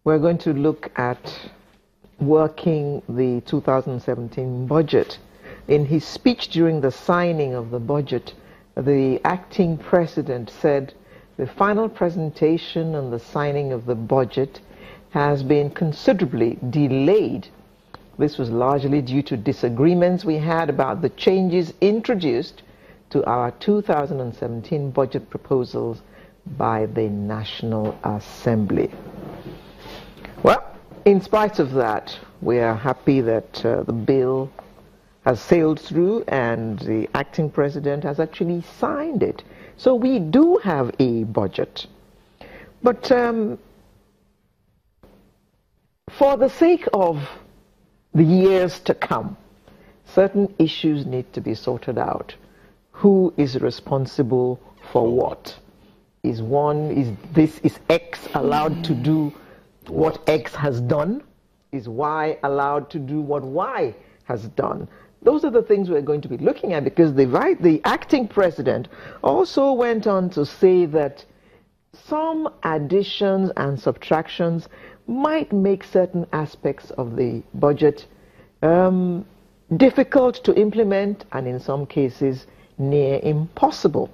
we're going to look at working the 2017 budget. In his speech during the signing of the budget, the acting president said the final presentation and the signing of the budget has been considerably delayed. This was largely due to disagreements we had about the changes introduced to our 2017 budget proposals by the National Assembly. Well, in spite of that, we are happy that the bill has sailed through and the acting president has actually signed it. So we do have a budget. But for the sake of the years to come, certain issues need to be sorted out. Who is responsible for what? Is X allowed to do what X has done? Is Y allowed to do what Y has done? Those are the things we're going to be looking at, because the acting president also went on to say that some additions and subtractions might make certain aspects of the budget difficult to implement, and in some cases near impossible.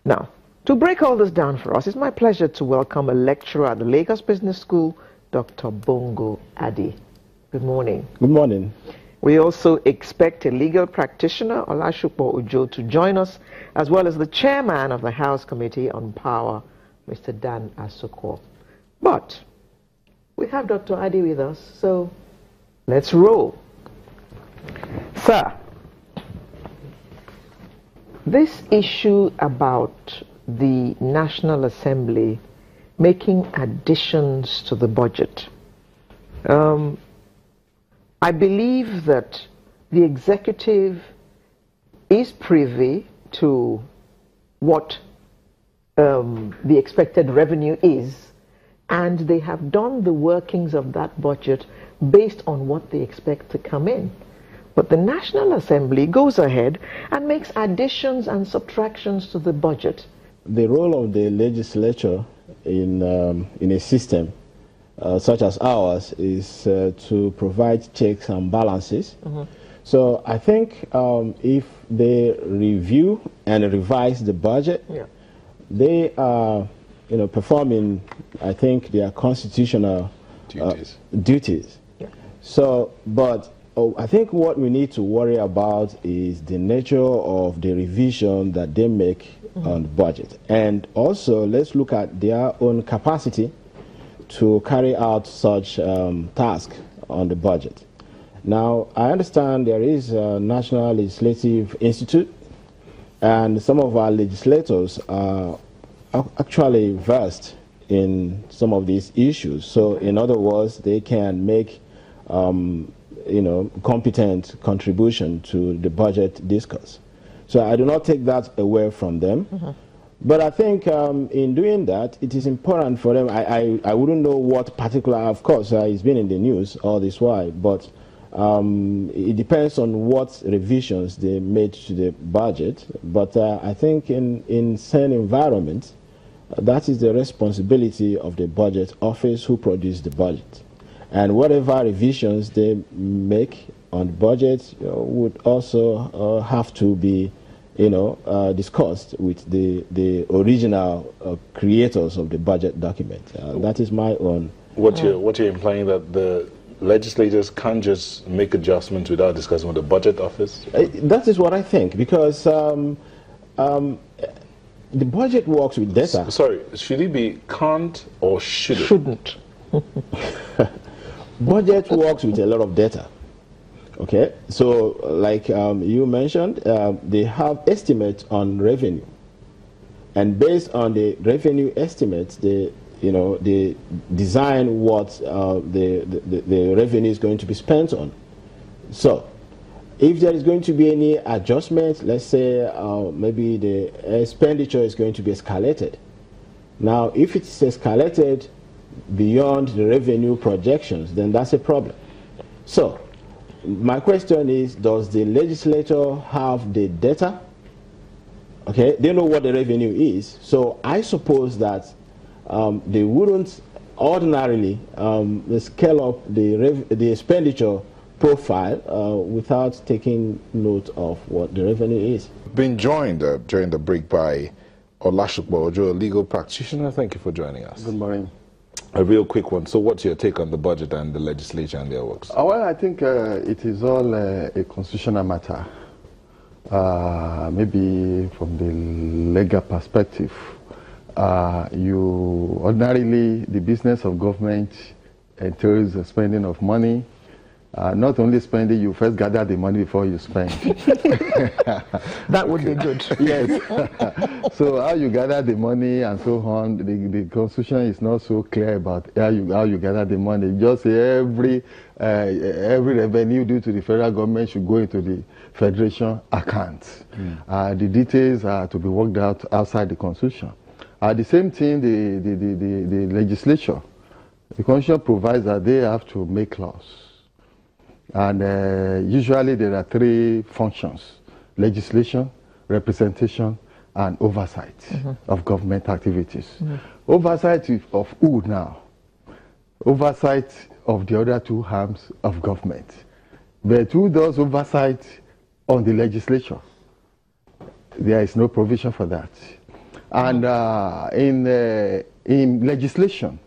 Now, to break all this down for us, it's my pleasure to welcome a lecturer at the Lagos Business School, Dr. Bongo Adi. Good morning. Good morning. We also expect a legal practitioner, Olashupo Ojo, to join us, as well as the chairman of the House Committee on Power, Mr. Dan Asoko. But we have Dr. Adi with us, so let's roll. Sir, this issue about the National Assembly making additions to the budget, I believe that the executive is privy to what the expected revenue is, and they have done the workings of that budget based on what they expect to come in. But the National Assembly goes ahead and makes additions and subtractions to the budget. The role of the legislature in a system such as ours is to provide checks and balances. So I think if they review and revise the budget, they are performing, I think, their constitutional duties. So, but I think what we need to worry about is the nature of the revision that they make on the budget. And also, let's look at their own capacity to carry out such tasks on the budget. Now, I understand there is a National Legislative Institute, and some of our legislators are actually versed in some of these issues. So, in other words, they can make competent contribution to the budget discourse. So I do not take that away from them. But I think in doing that, it is important for them. I wouldn't know what particular, of course, it's been in the news all this while, but it depends on what revisions they made to the budget. But I think in certain environments, that is the responsibility of the budget office who produced the budget. And whatever revisions they make on the budget would also have to be discussed with the original creators of the budget document. That is my own. What you're implying, that the legislators can't just make adjustments without discussing with the budget office? That is what I think, because the budget works with data. Sorry, should it be can't or shouldn't? Shouldn't. Budget works with a lot of data. Okay, so like you mentioned, they have estimates on revenue, and based on the revenue estimates, they design what the revenue is going to be spent on. So, if there is going to be any adjustment, let's say maybe the expenditure is going to be escalated. Now, if it's escalated beyond the revenue projections, then that's a problem. So, my question is, does the legislature have the data? Okay, they know what the revenue is. So I suppose that they wouldn't ordinarily they scale up the expenditure profile without taking note of what the revenue is. Been joined during the break by Olashukbo Ojo, a legal practitioner. Thank you for joining us. Good morning. A real quick one. So what's your take on the budget and the legislature and their works? Well, I think it is all a constitutional matter. Maybe from the legal perspective, ordinarily the business of government entails the spending of money. Not only spending, you first gather the money before you spend. That would be good. Yes. So how you gather the money and so on, the constitution is not so clear about how you gather the money. Just say every revenue due to the federal government should go into the federation account. The details are to be worked out outside the constitution. The same thing, the legislature, the constitution provides that they have to make laws. And usually there are three functions: legislation, representation, and oversight of government activities. Oversight of who now? Oversight of the other two arms of government. But who does oversight on the legislature? There is no provision for that. And in legislation,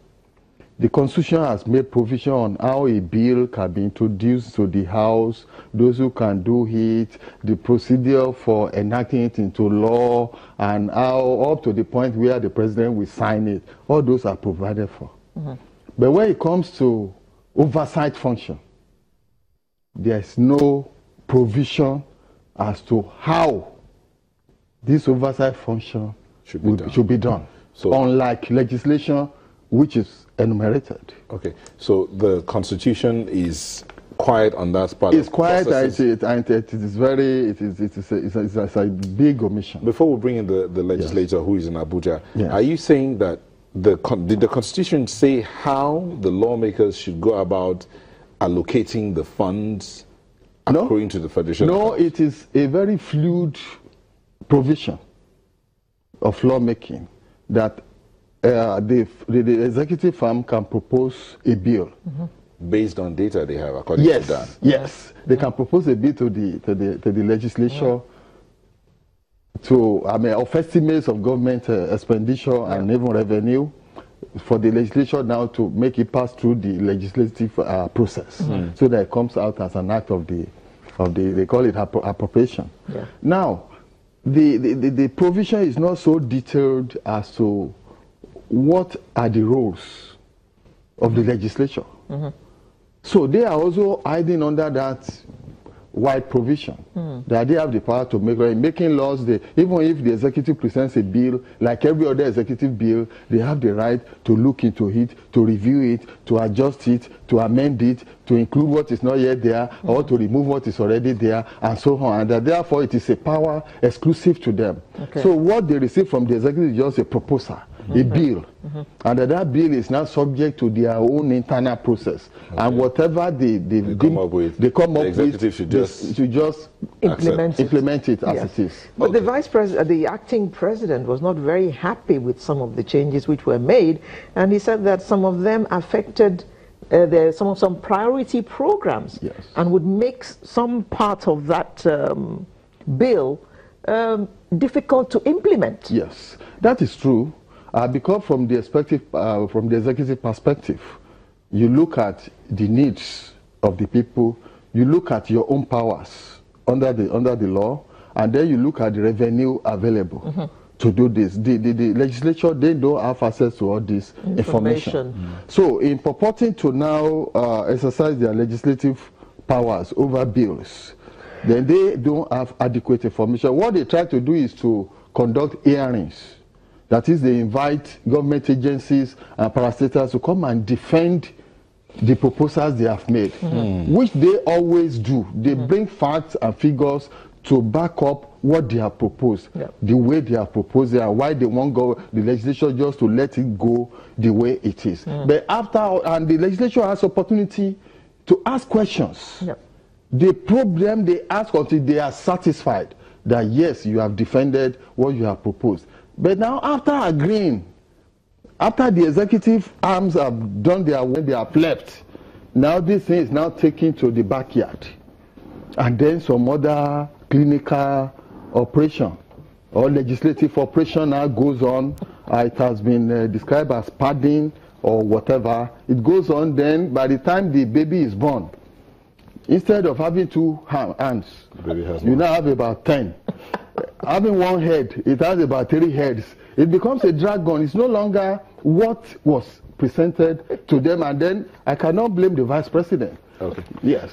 the Constitution has made provision on how a bill can be introduced to the House, those who can do it, the procedure for enacting it into law, and how up to the point where the president will sign it. All those are provided for. But when it comes to oversight function, there's no provision as to how this oversight function should be done. So, unlike legislation, which is enumerated. Okay, so the Constitution is quiet on that part. It's quiet, and it is very, it's a big omission. Before we bring in the legislator who is in Abuja, are you saying that did the Constitution say how the lawmakers should go about allocating the funds according to the Federation? No, it is a very fluid provision of lawmaking that the executive arm can propose a bill based on data they have, according to that. Yes, they can propose a bill to the legislature of estimates of government expenditure and even revenue, for the legislature now to make it pass through the legislative process, so that it comes out as an act of the they call it appropriation. Now, the provision is not so detailed as to what are the roles of the legislature. So they are also hiding under that wide provision that they have the power to make making laws. Even if the executive presents a bill, like every other executive bill, they have the right to look into it, to review it, to adjust it, to amend it, to include what is not yet there, or to remove what is already there, and so on. And that therefore it is a power exclusive to them. So what they receive from the executive is just a proposal, a bill, and that bill is now subject to their own internal process, and whatever they come up with, the executive should just implement it as it is. But the vice president, the acting president, was not very happy with some of the changes which were made, and he said that some of them affected some priority programs, and would make some part of that bill difficult to implement. Yes, that is true. Because from the executive perspective, you look at the needs of the people, you look at your own powers under the law, and then you look at the revenue available to do this. The legislature, they don't have access to all this information. So in purporting to now exercise their legislative powers over bills, then they don't have adequate information. What they try to do is to conduct hearings. That is, they invite government agencies and parastatals to come and defend the proposals they have made, which they always do. They bring facts and figures to back up what they have proposed, the way they have proposed it, and why they want the legislature just to let it go the way it is. But and the legislature has opportunity to ask questions. The problem they ask until they are satisfied that yes, you have defended what you have proposed. But now, after agreeing After the executive arms have done their work, they have left. Now this thing is now taken to the backyard. And then some other clinical operation or legislative operation now goes on. It has been described as padding or whatever. It goes on, then by the time the baby is born, instead of having 2 hands, you now have about 10. Having 1 head, it has about 3 heads. It becomes a dragon. It's no longer what was presented to them, and then I cannot blame the vice president. Okay. Yes.